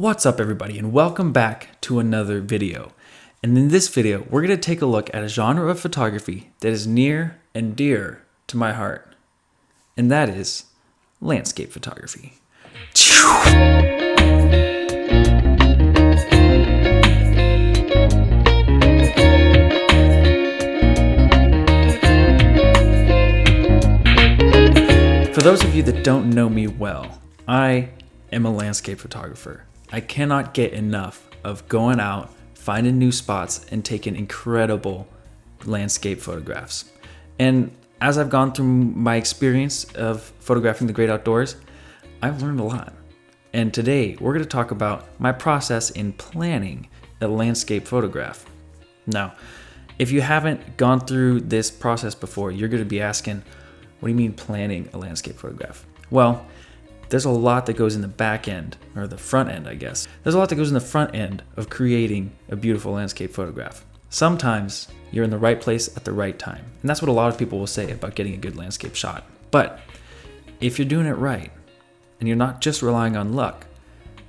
What's up everybody and welcome back to another video. And in this video, we're going to take a look at a genre of photography that is near and dear to my heart. And that is landscape photography. For those of you that don't know me well, I am a landscape photographer. I cannot get enough of going out, finding new spots, and taking incredible landscape photographs. And as I've gone through my experience of photographing the great outdoors, I've learned a lot. And today we're going to talk about my process in planning a landscape photograph. Now, if you haven't gone through this process before, you're going to be asking, what do you mean planning a landscape photograph? Well, there's a lot that goes in the back end, or the front end, I guess. There's a lot that goes in the front end of creating a beautiful landscape photograph. Sometimes you're in the right place at the right time. And that's what a lot of people will say about getting a good landscape shot. But if you're doing it right, and you're not just relying on luck,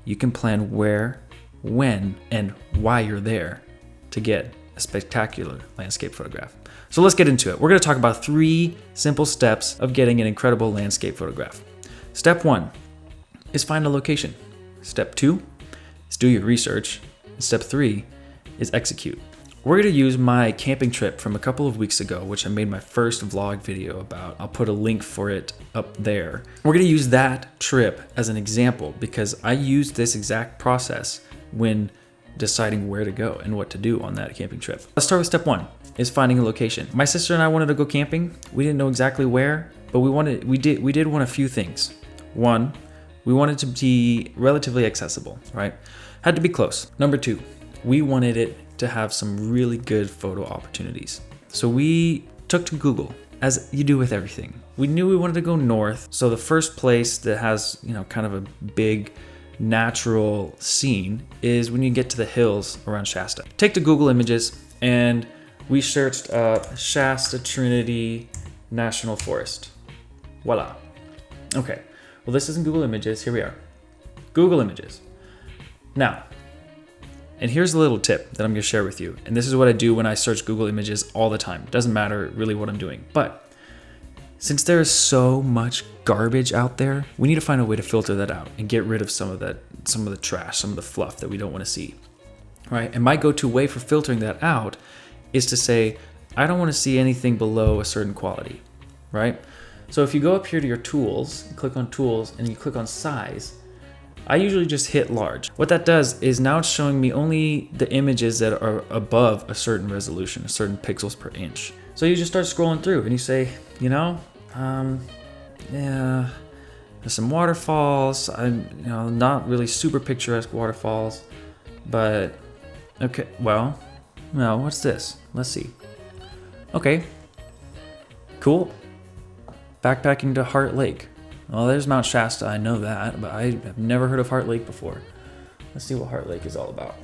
you can plan where, when, and why you're there to get a spectacular landscape photograph. So let's get into it. We're going to talk about 3 simple steps of getting an incredible landscape photograph. Step 1 is find a location. Step 2 is do your research. And step 3 is execute. We're going to use my camping trip from a couple of weeks ago, which I made my first vlog video about. I'll put a link for it up there. We're going to use that trip as an example because I used this exact process when deciding where to go and what to do on that camping trip. Let's start with step 1 is finding a location. My sister and I wanted to go camping. We didn't know exactly where, but we did want a few things. 1, we wanted to be relatively accessible, right? Had to be close. Number 2, we wanted it to have some really good photo opportunities. So we took to Google, as you do with everything. We knew we wanted to go north. So the first place that has, kind of a big natural scene is when you get to the hills around Shasta. Take to Google Images and we searched Shasta Trinity National Forest. Voila. Okay. Well, this isn't Google Images. Here we are. Google Images. Now, and here's a little tip that I'm going to share with you. And this is what I do when I search Google Images all the time. It doesn't matter really what I'm doing. But since there is so much garbage out there, we need to find a way to filter that out and get rid of some of the trash, some of the fluff that we don't want to see. Right? And my go-to way for filtering that out is to say, I don't want to see anything below a certain quality. Right? So if you go up here to your tools, click on tools, and you click on size, I usually just hit large. What that does is now it's showing me only the images that are above a certain resolution, a certain pixels per inch. So you just start scrolling through and you say, yeah, there's some waterfalls. Not really super picturesque waterfalls, but okay, well, no, what's this? Let's see. Okay, cool. Backpacking to Heart Lake. Well, there's Mount Shasta, I know that, but I have never heard of Heart Lake before. Let's see what Heart Lake is all about.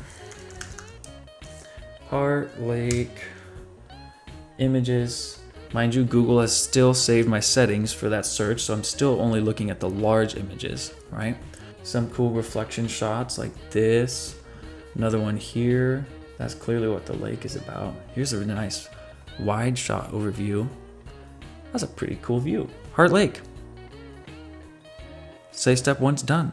Heart Lake images. Mind you, Google has still saved my settings for that search, so I'm still only looking at the large images, right? Some cool reflection shots like this. Another one here. That's clearly what the lake is about. Here's a nice wide shot overview. That's a pretty cool view. Heart Lake. Say step 1's done.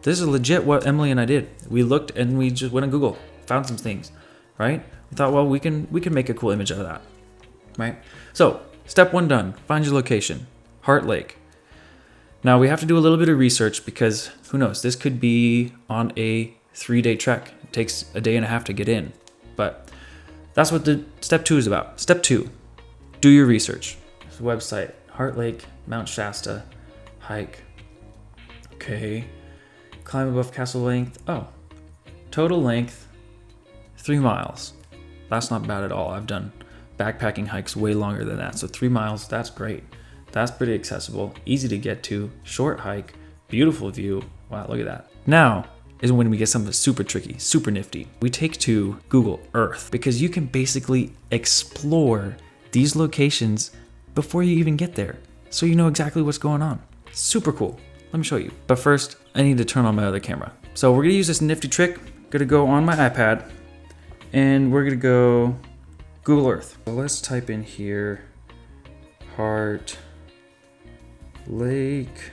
This is legit what Emily and I did. We looked and we just went on Google, found some things, right? We thought, well, we can make a cool image out of that, right? So step 1 done. Find your location. Heart Lake. Now we have to do a little bit of research because who knows? This could be on a 3-day trek. It takes a day and a half to get in, but that's what the step 2 is about. Step 2, do your research. This website, Heart Lake, Mount Shasta, hike. Okay, climb above castle length. Oh, total length, 3 miles. That's not bad at all. I've done backpacking hikes way longer than that. So 3 miles, that's great. That's pretty accessible, easy to get to, short hike, beautiful view. Wow, look at that. Now is when we get something super tricky, super nifty. We take to Google Earth because you can basically explore these locations before you even get there. So you know exactly what's going on. Super cool. Let me show you. But first, I need to turn on my other camera. So we're gonna use this nifty trick. Gonna go on my iPad and we're gonna go Google Earth. So let's type in here, Heart Lake,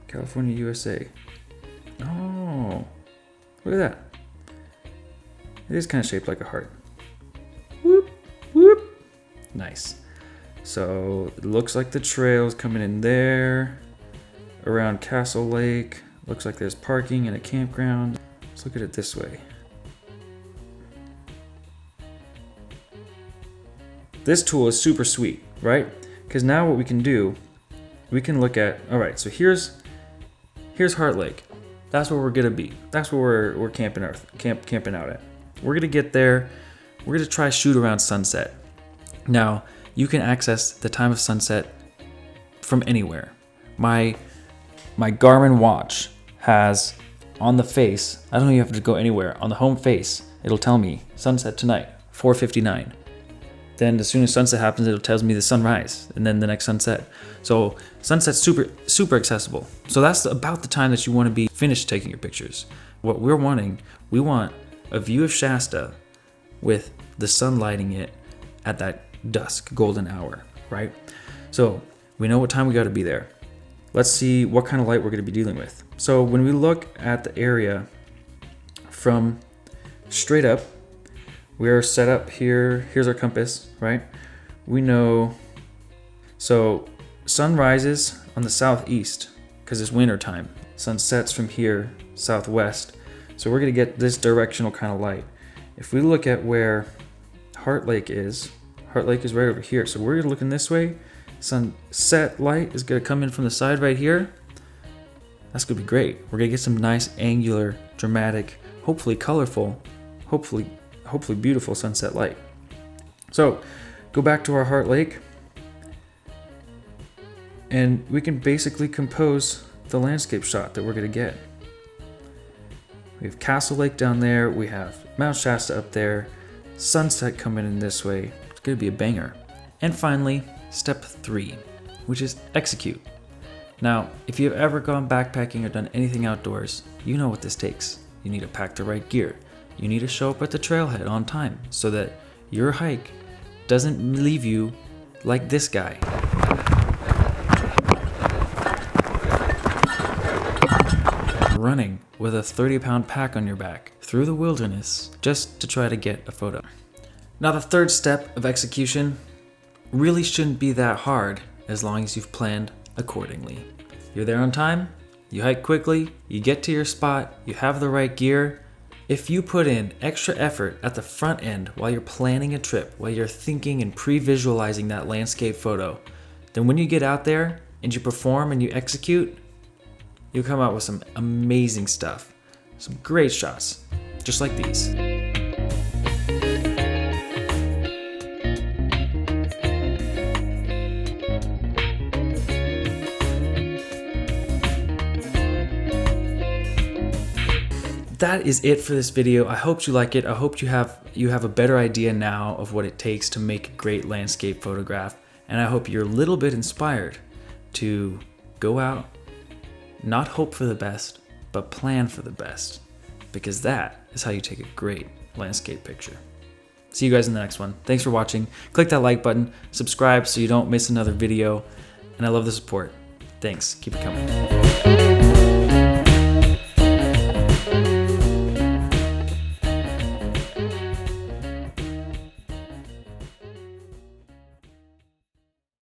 California, USA. Oh, look at that. It is kind of shaped like a heart. Whoop, whoop. Nice. So it looks like the trail's coming in there around Castle Lake. Looks like there's parking and a campground. Let's look at it this way. This tool is super sweet, right? Because now what we can do, we can look at, all right, so here's Heart Lake. That's where we're gonna be. That's where we're camping out at. We're gonna get there. We're gonna try shoot around sunset. Now, you can access the time of sunset from anywhere. My Garmin watch has on the face, I don't even have to go anywhere, on the home face, it'll tell me sunset tonight, 4:59. Then as soon as sunset happens, it tells me the sunrise and then the next sunset. So sunset's super accessible. So that's about the time that you want to be finished taking your pictures. What we want a view of Shasta with the sun lighting it at that dusk golden hour, right? So we know what time we got to be there. Let's see what kind of light we're going to be dealing with. So when we look at the area from straight up, we're set up here. Here's our compass, right? We know, so sun rises on the southeast because it's winter time. Sun sets from here, southwest. So we're gonna get this directional kind of light. If we look at where Heart Lake is right over here. So we're looking this way. Sunset light is gonna come in from the side right here. That's gonna be great. We're gonna get some nice angular, dramatic, hopefully colorful, hopefully beautiful sunset light. So go back to our Heart Lake and we can basically compose the landscape shot that we're gonna get. We have Castle Lake down there, we have Mount Shasta up there, sunset coming in this way. It's gonna be a banger. And finally, step 3, which is execute. Now, if you've ever gone backpacking or done anything outdoors, you know what this takes. You need to pack the right gear. You need to show up at the trailhead on time so that your hike doesn't leave you like this guy. Running with a 30-pound pack on your back through the wilderness just to try to get a photo. Now the third step of execution really shouldn't be that hard as long as you've planned accordingly. You're there on time, you hike quickly, you get to your spot, you have the right gear. If you put in extra effort at the front end while you're planning a trip, while you're thinking and pre-visualizing that landscape photo, then when you get out there and you perform and you execute, you'll come out with some amazing stuff. Some great shots, just like these. That is it for this video. I hope you like it. I hope you have a better idea now of what it takes to make a great landscape photograph. And I hope you're a little bit inspired to go out, not hope for the best, but plan for the best. Because that is how you take a great landscape picture. See you guys in the next one. Thanks for watching. Click that like button, subscribe so you don't miss another video. And I love the support. Thanks. Keep it coming.